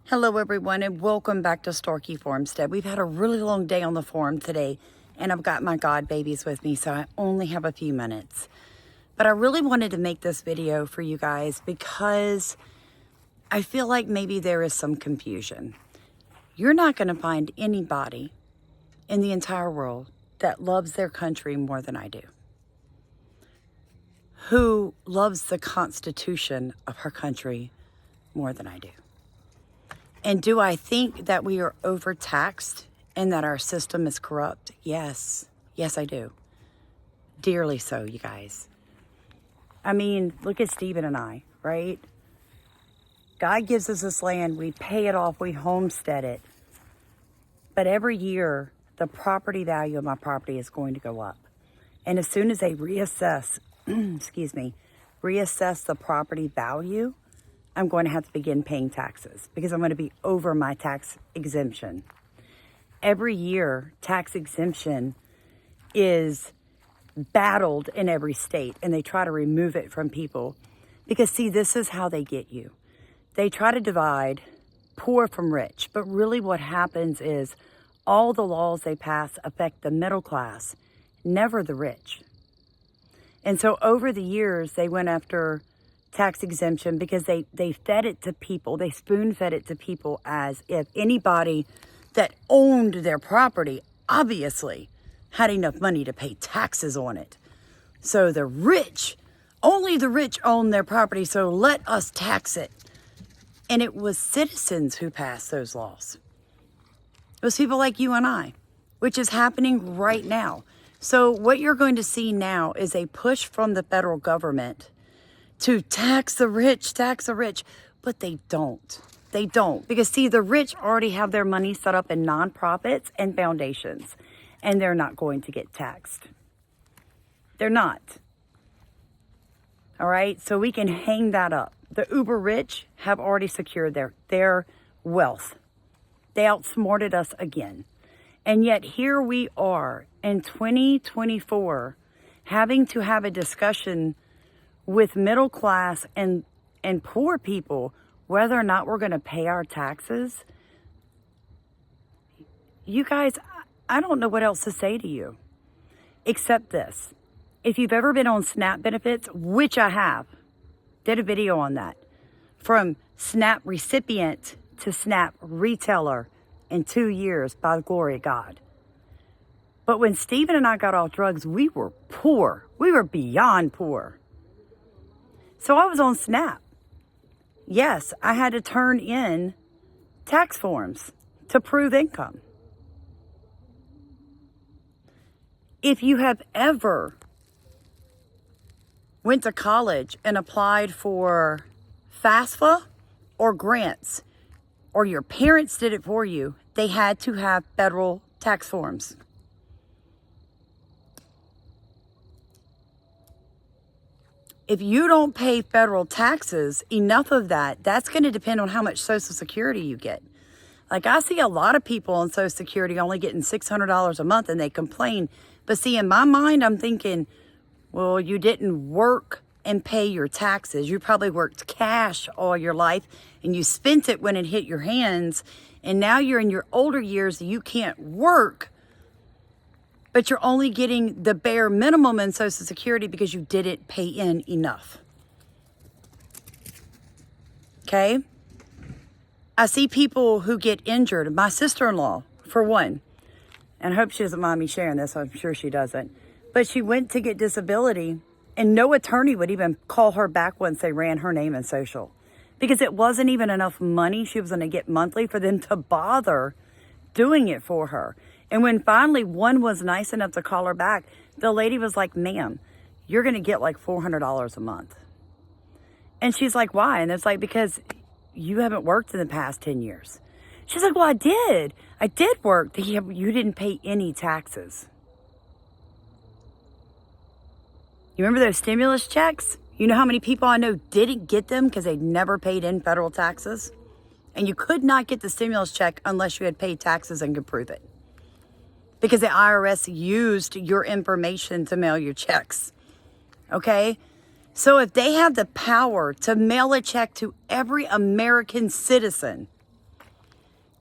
Hello everyone and welcome back to Starkey Farmstead. We've had a really long day on the farm today and I've got my god babies with me, so I only have a few minutes. But I really wanted to make this video for you guys because I feel like maybe there is some confusion. You're not going to find anybody in the entire world that loves their country more than I do, who loves the Constitution of her country more than I do. And do I think that we are overtaxed and that our system is corrupt? Yes. Yes, I do. Dearly so, you guys. I mean, look at Stephen and I, right? God gives us this land. We pay it off. We homestead it. But every year, the property value of my property is going to go up. And as soon as they reassess, reassess the property value, I'm going to have to begin paying taxes because I'm going to be over my tax exemption. Every year, tax exemption is battled in every state and they try to remove it from people because, see, this is how they get you. They try to divide poor from rich, but really what happens is all the laws they pass affect the middle class, never the rich. And so over the years, they went after tax exemption because they fed it to people. They spoon fed it to people as if anybody that owned their property obviously had enough money to pay taxes on it. So the rich, only the rich own their property, so let us tax it. And it was citizens who passed those laws. It was people like you and I, which is happening right now. So what you're going to see now is a push from the federal government to tax the rich, but they don't. They don't. Because, see, the rich already have their money set up in nonprofits and foundations, and they're not going to get taxed. They're not. All right? So we can hang that up. The uber rich have already secured their wealth. They outsmarted us again. And yet here we are in 2024 having to have a discussion with middle class and poor people, whether or not we're going to pay our taxes. You guys, I don't know what else to say to you, except this. If you've ever been on SNAP benefits, which I have, did a video on that, from SNAP recipient to SNAP retailer in 2 years, by the glory of God. But when Stephen and I got off drugs, we were poor. We were beyond poor. So I was on SNAP. Yes, I had to turn in tax forms to prove income. If you have ever went to college and applied for FAFSA or grants, or your parents did it for you, they had to have federal tax forms. If you don't pay federal taxes, enough of that's going to depend on how much Social Security you get. Like, I see a lot of people on Social Security only getting $600 a month and they complain. But see, in my mind, I'm thinking, well, you didn't work and pay your taxes. You probably worked cash all your life and you spent it when it hit your hands. And now you're in your older years, you can't work, but you're only getting the bare minimum in Social Security because you didn't pay in enough. Okay? I see people who get injured. My sister-in-law, for one, and I hope she doesn't mind me sharing this. I'm sure she doesn't. But she went to get disability, and no attorney would even call her back once they ran her name in social, because it wasn't even enough money she was going to get monthly for them to bother doing it for her. And when finally one was nice enough to call her back, the lady was like, ma'am, you're going to get like $400 a month. And she's like, why? And it's like, because you haven't worked in the past 10 years. She's like, well, I did work. Yeah, but you didn't pay any taxes. You remember those stimulus checks? You know how many people I know didn't get them because they'd never paid in federal taxes? And you could not get the stimulus check unless you had paid taxes and could prove it, because the IRS used your information to mail your checks. Okay? So if they have the power to mail a check to every American citizen,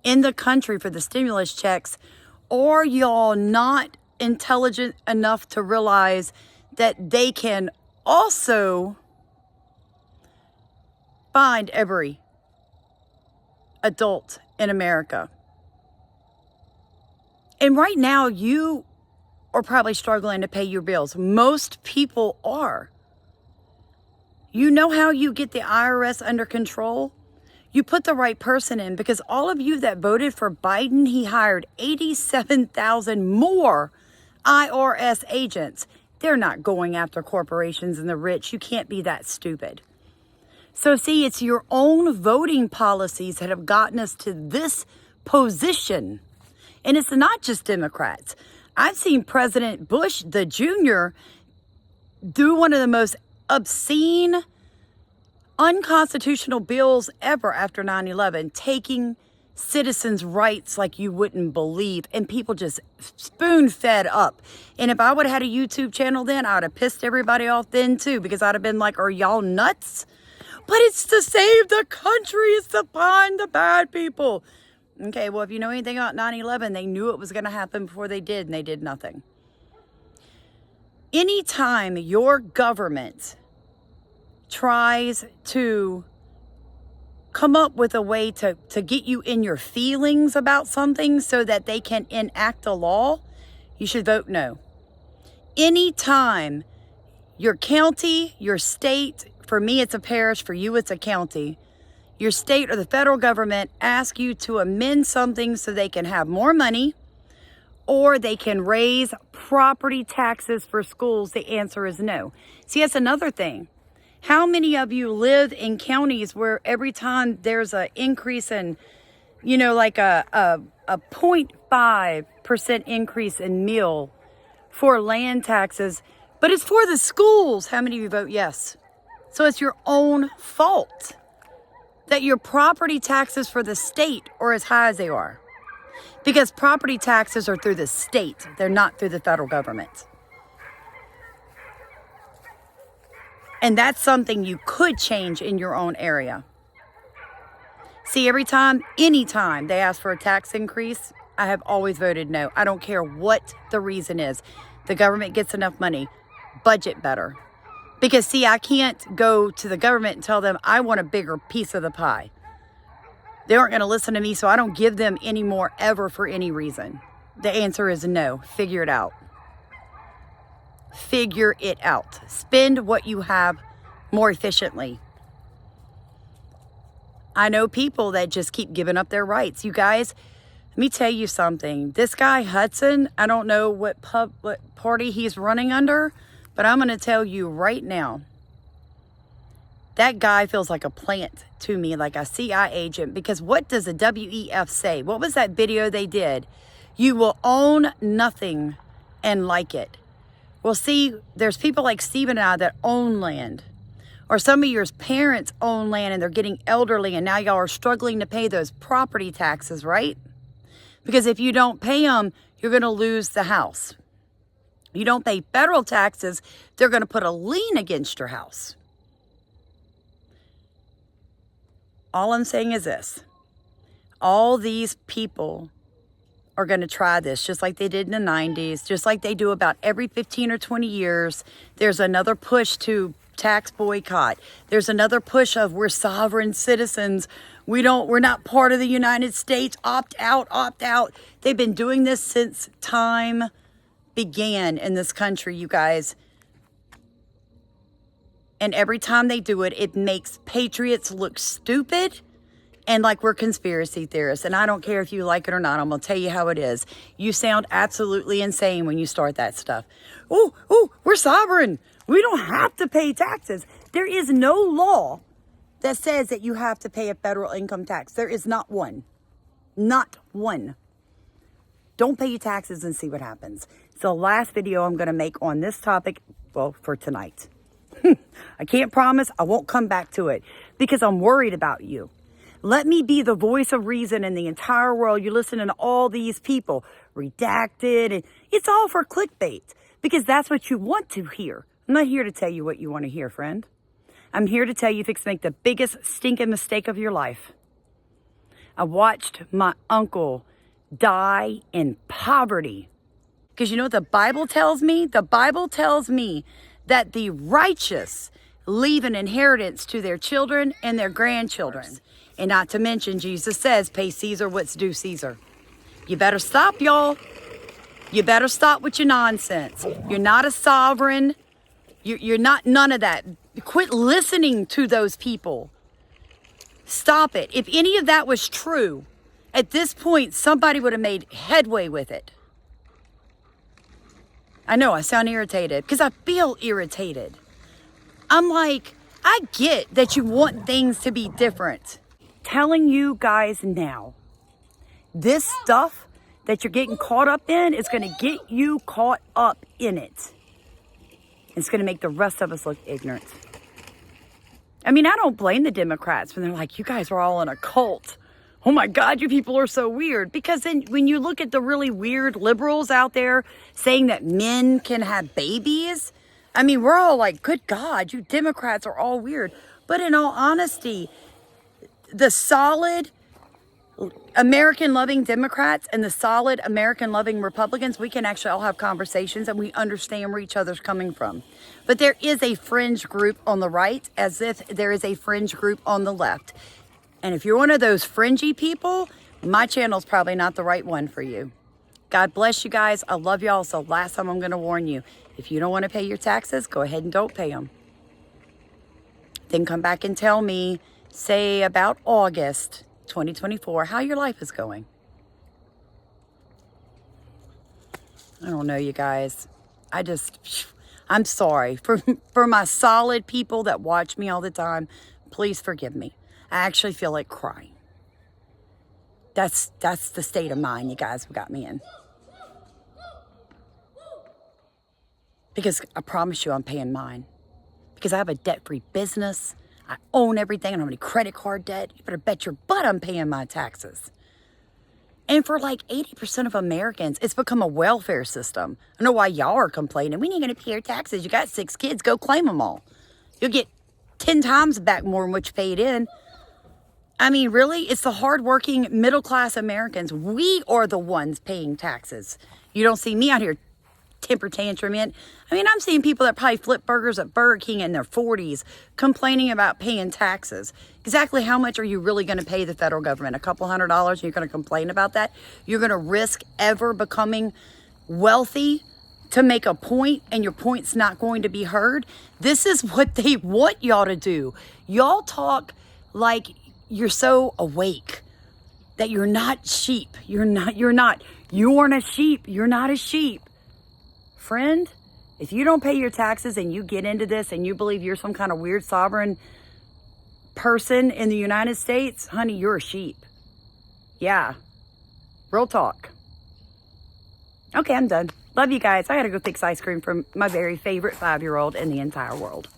in the country for the stimulus checks, or y'all not intelligent enough to realize that they can also find every adult in America. And right now, you are probably struggling to pay your bills. Most people are. You know how you get the IRS under control? You put the right person in, because all of you that voted for Biden, he hired 87,000 more IRS agents. They're not going after corporations and the rich. You can't be that stupid. So see, it's your own voting policies that have gotten us to this position. And it's not just Democrats. I've seen President Bush, the Jr., do one of the most obscene, unconstitutional bills ever after 9/11, taking citizens' rights like you wouldn't believe, and people just spoon-fed up. And if I would have had a YouTube channel then, I would have pissed everybody off then too, because I'd have been like, are y'all nuts? But it's to save the country. It's to find the bad people. Okay, well, if you know anything about 9/11, they knew it was going to happen before they did, and they did nothing. Anytime your government tries to come up with a way to get you in your feelings about something so that they can enact a law, you should vote no. Anytime your county, your state, for me it's a parish, for you it's a county, your state or the federal government ask you to amend something so they can have more money or they can raise property taxes for schools, the answer is no. See, that's another thing. How many of you live in counties where every time there's an increase in, like a 0.5% increase in meal for land taxes, but it's for the schools? How many of you vote yes? So it's your own fault that your property taxes for the state are as high as they are. Because property taxes are through the state. They're not through the federal government. And that's something you could change in your own area. See, anytime they ask for a tax increase, I have always voted no. I don't care what the reason is. The government gets enough money. Budget better. Because, see, I can't go to the government and tell them I want a bigger piece of the pie. They aren't going to listen to me, so I don't give them any more ever for any reason. The answer is no. Figure it out. Figure it out. Spend what you have more efficiently. I know people that just keep giving up their rights. You guys, let me tell you something. This guy, Hudson, I don't know what party he's running under, but I'm going to tell you right now, that guy feels like a plant to me, like a CIA agent, because what does the WEF say? What was that video they did? You will own nothing and like it. Well, see, there's people like Stephen and I that own land. Or some of your parents own land and they're getting elderly and now y'all are struggling to pay those property taxes, right? Because if you don't pay them, you're going to lose the house. You don't pay federal taxes, they're going to put a lien against your house. All I'm saying is this. All these people are going to try this just like they did in the 90s, just like they do about every 15 or 20 years. There's another push to tax boycott. There's another push of we're sovereign citizens. We're not part of the United States. Opt out, opt out. They've been doing this since time began in this country, you guys. And every time they do it, it makes patriots look stupid and like we're conspiracy theorists. And I don't care if you like it or not. I'm going to tell you how it is. You sound absolutely insane when you start that stuff. Oh, we're sovereign. We don't have to pay taxes. There is no law that says that you have to pay a federal income tax. There is not one. Not one. Don't pay your taxes and see what happens. It's the last video I'm going to make on this topic, well, for tonight. I can't promise I won't come back to it because I'm worried about you. Let me be the voice of reason in the entire world. You're listening to all these people, redacted, and it's all for clickbait because that's what you want to hear. I'm not here to tell you what you want to hear, friend. I'm here to tell you if it's make the biggest stinking mistake of your life. I watched my uncle die in poverty. Because you know what the Bible tells me? The Bible tells me that the righteous leave an inheritance to their children and their grandchildren. And not to mention, Jesus says, pay Caesar what's due Caesar. You better stop, y'all. You better stop with your nonsense. You're not a sovereign. You're not none of that. Quit listening to those people. Stop it. If any of that was true, at this point, somebody would have made headway with it. I know I sound irritated because I feel irritated. I'm like, I get that you want things to be different. Telling you guys now, this stuff that you're getting caught up in is going to get you caught up in it. It's going to make the rest of us look ignorant. I mean, I don't blame the Democrats when they're like, you guys are all in a cult. Oh my God, you people are so weird. Because then when you look at the really weird liberals out there saying that men can have babies, I mean, we're all like, good God, you Democrats are all weird. But in all honesty, the solid American-loving Democrats and the solid American-loving Republicans, we can actually all have conversations and we understand where each other's coming from. But there is a fringe group on the right as if there is a fringe group on the left. And if you're one of those fringy people, my channel's probably not the right one for you. God bless you guys. I love y'all. So last time I'm going to warn you, if you don't want to pay your taxes, go ahead and don't pay them. Then come back and tell me, say about August 2024, how your life is going. I don't know, you guys. I'm sorry. For my solid people that watch me all the time, please forgive me. I actually feel like crying. That's the state of mind you guys have got me in. Because I promise you I'm paying mine. Because I have a debt-free business. I own everything. I don't have any credit card debt. You better bet your butt I'm paying my taxes. And for like 80% of Americans, it's become a welfare system. I don't know why y'all are complaining. We ain't going to pay our taxes. You got 6 kids. Go claim them all. You'll get 10 times back more than what you paid in. I mean, really? It's the hardworking middle-class Americans. We are the ones paying taxes. You don't see me out here temper tantruming. I mean, I'm seeing people that probably flip burgers at Burger King in their 40s complaining about paying taxes. Exactly how much are you really going to pay the federal government? A couple $100 and you're going to complain about that? You're going to risk ever becoming wealthy to make a point and your point's not going to be heard? This is what they want y'all to do. Y'all talk like you're so awake that you're not sheep. You aren't a sheep. You're not a sheep. Friend, if you don't pay your taxes and you get into this and you believe you're some kind of weird sovereign person in the United States, honey, you're a sheep. Yeah. Real talk. Okay, I'm done. Love you guys. I gotta go fix ice cream for my very favorite 5-year-old in the entire world.